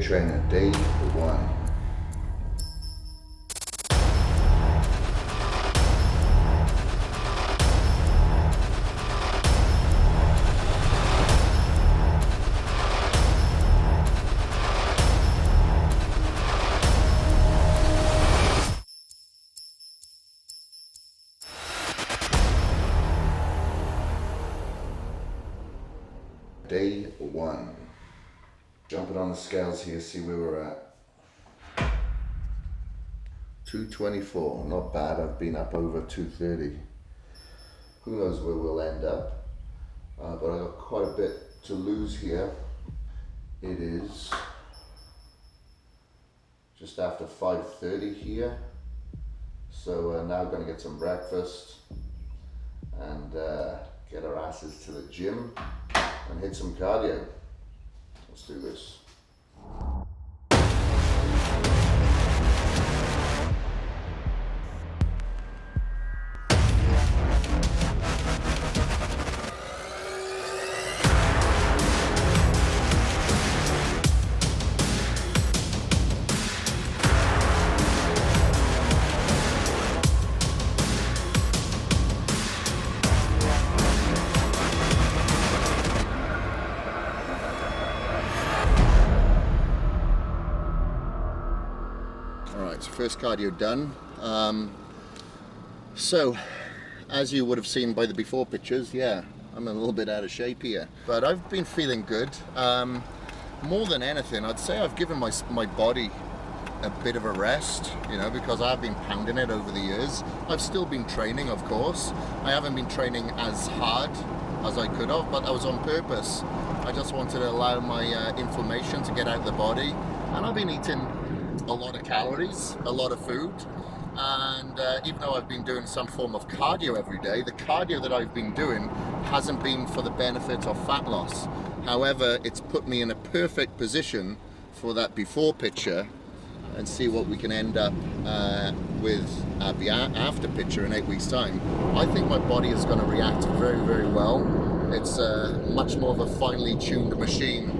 trainer, day 1. Day 1. Jumping on the scales here, see where we're at. 224, not bad. I've been up over 230. Who knows where we'll end up. But I've got quite a bit to lose here. It is just after 5:30 here. So now we're going to get some breakfast and get our asses to the gym and hit some cardio. Let's do this. First cardio done. So as you would have seen by the before pictures, yeah, I'm a little bit out of shape here, but I've been feeling good. More than anything, I'd say I've given my body a bit of a rest, you know, because I've been pounding it over the years. I've still been training, of course. I haven't been training as hard as I could have, but that was on purpose. I just wanted to allow my inflammation to get out of the body, and I've been eating a lot of calories, a lot of food, and even though I've been doing some form of cardio every day, the cardio that I've been doing hasn't been for the benefit of fat loss. However, it's put me in a perfect position for that before picture and see what we can end up with at the after picture in 8 weeks time. I think my body is going to react very, very well. It's much more of a finely tuned machine.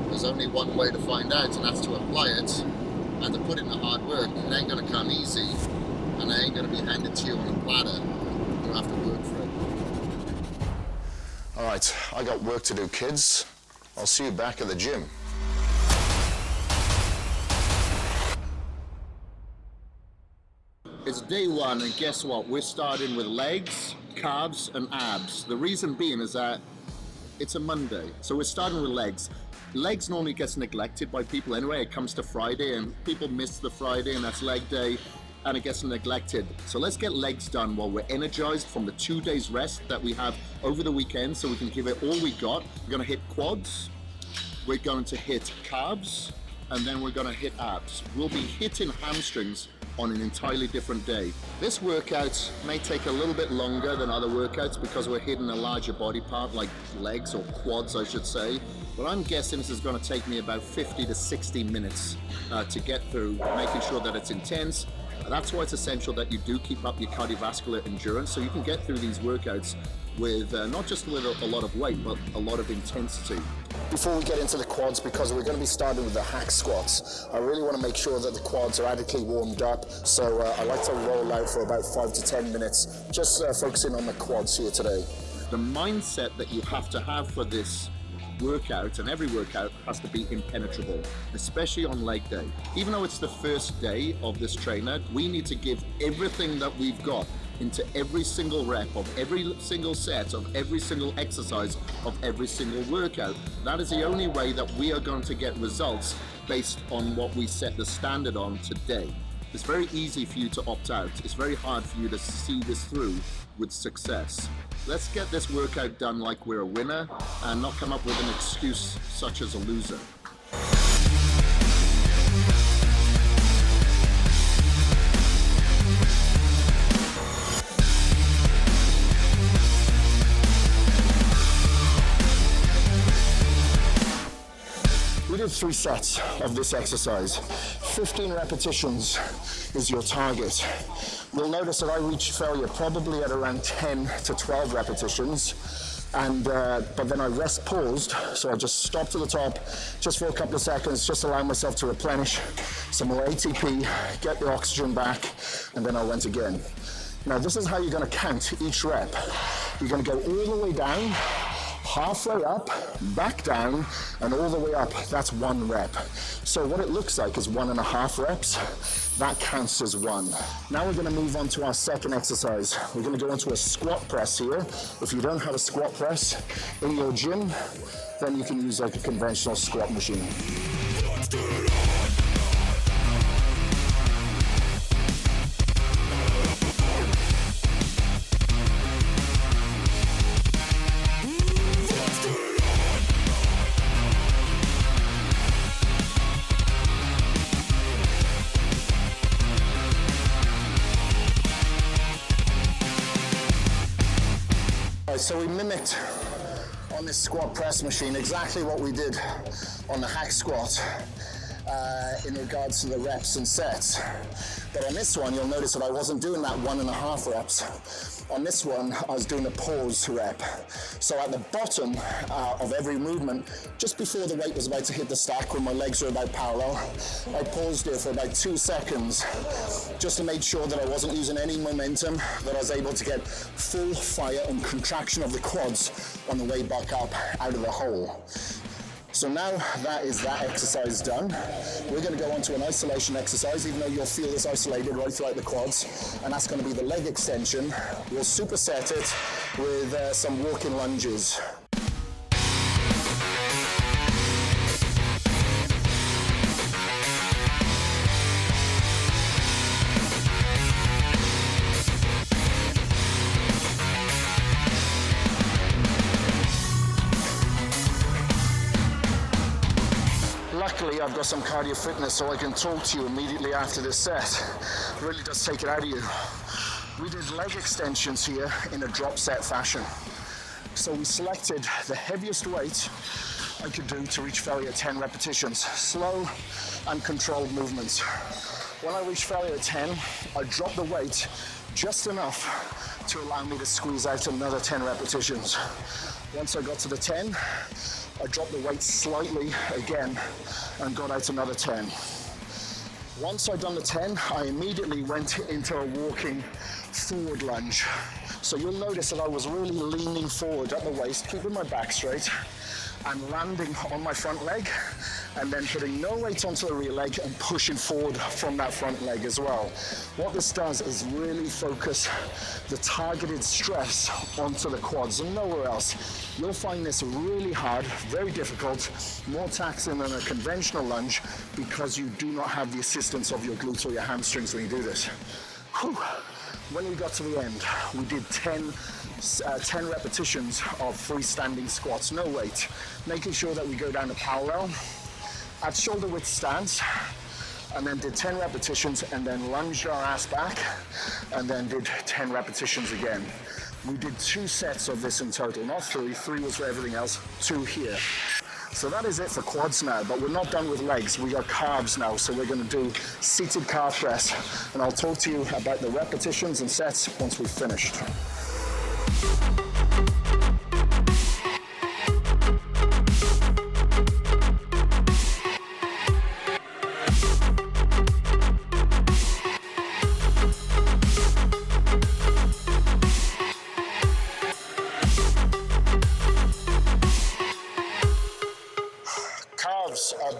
There's only one way to find out, and that's to apply it and to put in the hard work. It ain't gonna come easy, and it ain't gonna be handed to you on a platter. You'll have to work for it. All right, I got work to do, kids. I'll see you back at the gym. It's day 1, and guess what? We're starting with legs, calves, and abs. The reason being is that it's a Monday, so we're starting with legs. Legs normally gets neglected by people anyway. It comes to Friday and people miss the Friday, and that's leg day, and it gets neglected. So let's get legs done while we're energized from the 2 days rest that we have over the weekend, so we can give it all we got. We're gonna hit quads, we're going to hit calves, and then we're gonna hit abs. We'll be hitting hamstrings on an entirely different day. This workout may take a little bit longer than other workouts because we're hitting a larger body part like legs, or quads I should say. But I'm guessing this is going to take me about 50 to 60 minutes to get through, making sure that it's intense. That's why it's essential that you do keep up your cardiovascular endurance, so you can get through these workouts with not just a lot of weight, but a lot of intensity. Before we get into the quads, because we're going to be starting with the hack squats, I really want to make sure that the quads are adequately warmed up. So I like to roll out for about 5 to 10 minutes, just focusing on the quads here today. The mindset that you have to have for this workout, and every workout, has to be impenetrable, especially on leg day. Even though it's the first day of this trainer, we need to give everything that we've got into every single rep of every single set of every single exercise of every single workout. That is the only way that we are going to get results based on what we set the standard on today. It's very easy for you to opt out. It's very hard for you to see this through with success. Let's get this workout done like we're a winner and not come up with an excuse such as a loser. We did 3 sets of this exercise. 15 repetitions is your target. You'll notice that I reach failure probably at around 10 to 12 repetitions. And but then I rest paused, so I just stopped at the top just for a couple of seconds, just allow myself to replenish some more ATP, get the oxygen back, and then I went again. Now this is how you're going to count each rep. You're going to go all the way down, halfway up, back down, and all the way up. That's one rep. So what it looks like is 1.5 reps. That counts as one. Now we're going to move on to our second exercise. We're going to go into a squat press here. If you don't have a squat press in your gym, then you can use like a conventional squat machine. So we mimicked on this squat press machine exactly what we did on the hack squat in regards to the reps and sets. But on this one, you'll notice that I wasn't doing that 1.5 reps. On this one, I was doing a pause rep. So at the bottom of every movement, just before the weight was about to hit the stack, when my legs were about parallel, I paused there for about 2 seconds, just to make sure that I wasn't using any momentum, that I was able to get full fire and contraction of the quads on the way back up out of the hole. So now that is that exercise done, we're going to go on to an isolation exercise, even though you'll feel this isolated right throughout the quads, and that's going to be the leg extension. We'll superset it with some walking lunges. Luckily, I've got some cardio fitness, so I can talk to you immediately after this set. It really does take it out of you. We did leg extensions here in a drop set fashion. So we selected the heaviest weight I could do to reach failure at 10 repetitions. Slow and controlled movements. When I reached failure at 10, I dropped the weight just enough to allow me to squeeze out another 10 repetitions. Once I got to the 10, I dropped the weight slightly again and got out another 10. Once I'd done the 10, I immediately went into a walking forward lunge. So you'll notice that I was really leaning forward at the waist, keeping my back straight, and landing on my front leg, and then hitting no weight onto the rear leg and pushing forward from that front leg as well. What this does is really focus the targeted stress onto the quads and nowhere else. You'll find this really hard, very difficult, more taxing than a conventional lunge because you do not have the assistance of your glutes or your hamstrings when you do this. Whew. When we got to the end, we did 10 repetitions of freestanding squats, no weight, making sure that we go down to parallel at shoulder width stance, and then did 10 repetitions and then lunged our ass back and then did 10 repetitions again. We did 2 sets of this in total, not 3. 3 was for everything else, 2 here. So that is it for quads now, but we're not done with legs. We got calves now, so we're going to do seated calf press, and I'll talk to you about the repetitions and sets once we've finished.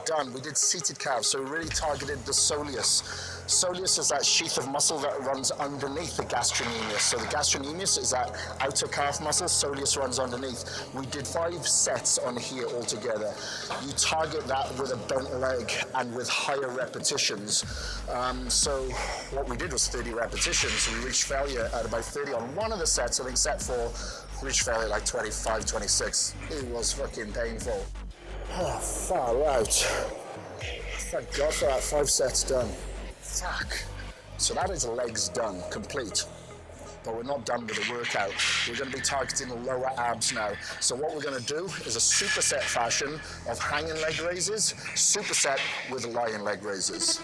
Done. We did seated calves, so we really targeted the soleus. Soleus is that sheath of muscle that runs underneath the gastrocnemius. So the gastrocnemius is that outer calf muscle, soleus runs underneath. We did 5 sets on here altogether. You target that with a bent leg and with higher repetitions. So what we did was 30 repetitions. We reached failure at about 30 on one of the sets. I think set 4, reached failure at like 25, 26. It was fucking painful. Oh, far out. Thank God for that, 5 sets done. Fuck. So that is legs done, complete. But we're not done with the workout. We're going to be targeting the lower abs now. So what we're going to do is a superset fashion of hanging leg raises, superset with lying leg raises.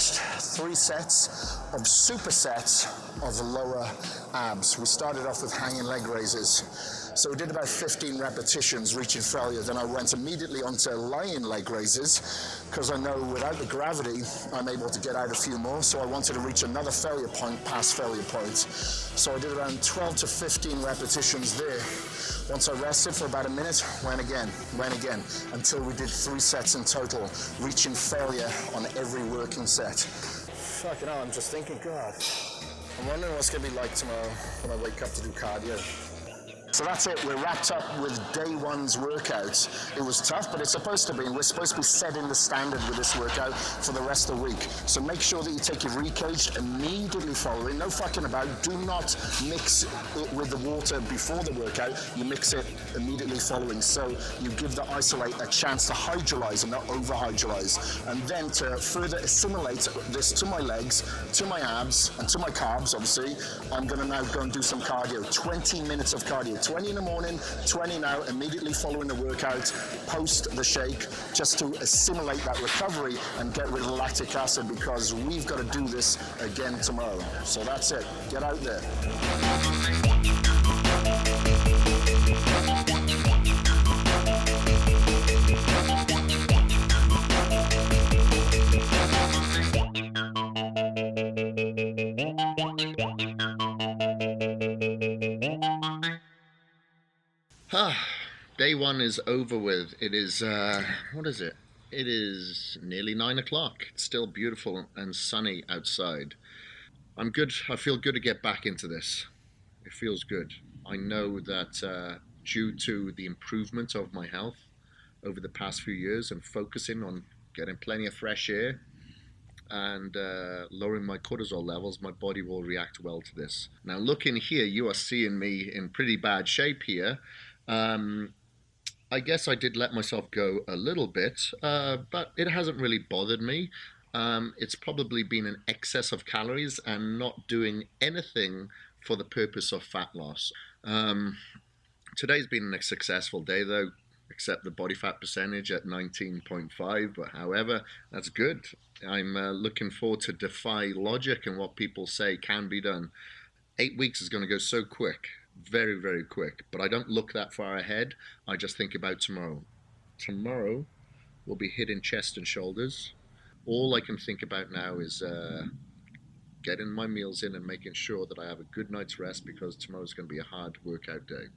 finished 3 sets of supersets of lower abs. We started off with hanging leg raises. So we did about 15 repetitions, reaching failure. Then I went immediately onto lying leg raises, because I know without the gravity, I'm able to get out a few more. So I wanted to reach another failure point, past failure point. So I did around 12 to 15 repetitions there. Once I rested for about a minute, went again, until we did 3 sets in total, reaching failure on every working set. Fucking hell, I'm just thinking, God, I'm wondering what's gonna be like tomorrow when I wake up to do cardio. So that's it, we're wrapped up with day 1's workout. It was tough, but it's supposed to be, and we're supposed to be setting the standard with this workout for the rest of the week. So make sure that you take your re-cage immediately following, no fucking about. Do not mix it with the water before the workout, you mix it immediately following. So you give the isolate a chance to hydrolyze and not over-hydrolyze. And then to further assimilate this to my legs, to my abs, and to my carbs, obviously, I'm gonna now go and do some cardio, 20 minutes of cardio. 20 in the morning, 20 now, immediately following the workout, post the shake, just to assimilate that recovery and get rid of the lactic acid, because we've got to do this again tomorrow. So that's it, get out there. Day 1 is over with. It is, what is it? It is nearly 9 o'clock. It's still beautiful and sunny outside. I'm good. I feel good to get back into this. It feels good. I know that due to the improvement of my health over the past few years and focusing on getting plenty of fresh air and lowering my cortisol levels, my body will react well to this. Now, looking here, you are seeing me in pretty bad shape here. I guess I did let myself go a little bit, but it hasn't really bothered me. It's probably been an excess of calories and not doing anything for the purpose of fat loss. Today's been a successful day though, except the body fat percentage at 19.5, but however, that's good. I'm looking forward to defy logic and what people say can be done. 8 weeks is going to go so quick. Very, very quick, but I don't look that far ahead. I just think about tomorrow. Tomorrow will be hitting chest and shoulders. All I can think about now is getting my meals in and making sure that I have a good night's rest, because tomorrow's going to be a hard workout day.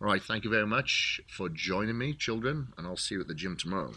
All right, thank you very much for joining me, children, and I'll see you at the gym tomorrow.